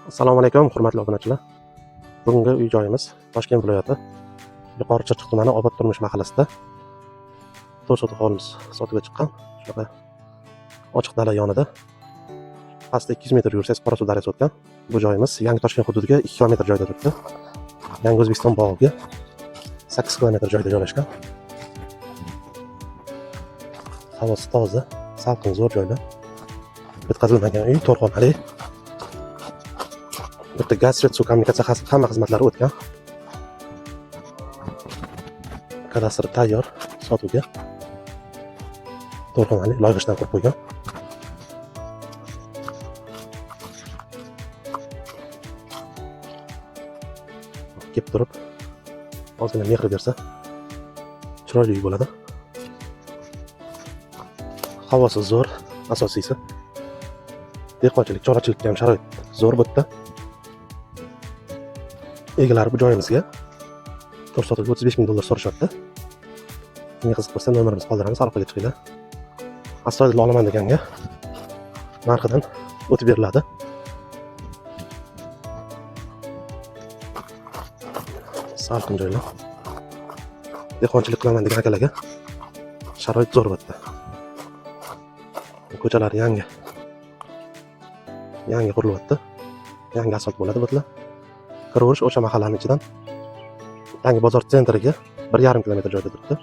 Assalomu alaykum, hurmatli obunachilar. Bugungi uy joyimiz Toshkent viloyati Yuqori Chirchiq tumani Obod Turmush mahallasida 4 sotix hovlimiz sotuvga chiqqan. Shunaqa ochiq dala yonida. Pastda 200 metr yursangiz Qorasuv daryasi o'tgan. Bu joyimiz Yangi Toshkent hududiga 2 kilometr joyda turibdi. Yangi O'zbekiston bog'iga 8 kilometr joyda joylashgan. Havosi toza, salqin, zo'r joylar. Bitkazilmagan uy, to'rxonali. Bitta gaz, svet, suv, kommunikatsiya hamma xizmatlari o'tgan. Kadastri tayyor, sotuvga. To'rxonali, loyihasidan qurib qo'ygan. Kelib turib, ozgina mehr bersa, chiroyli uy bo'ladi. Havosi zo'r, asosiysi. Dehqonchilik, chorvachilikka ham sharoit zo'r bu yerda. Egalari bu joyimizga 4 sotiga 35 ming dollar so'rashyapti. Kimga qiziq bo'lsa nomerimiz qoldiramiz, aloqaga chiqinglar. Astoydil olaman deganga narxidan o'tib beriladi. Salqin joylar. Dehqonchilik qilaman degan akalarga sharoit zo'r bo'ldi. Ko'chalar yangi qurilyapti. Yangi asfalt bo'ladi bu yerlar. Kiraverish o'sha mahallaning ichidan yangi bozor sentriga 1,5 kilometr joyda turibdi.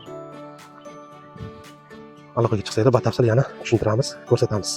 Aloqaga chiqsanglar batafsil yana tushuntiramiz, ko'rsatamiz.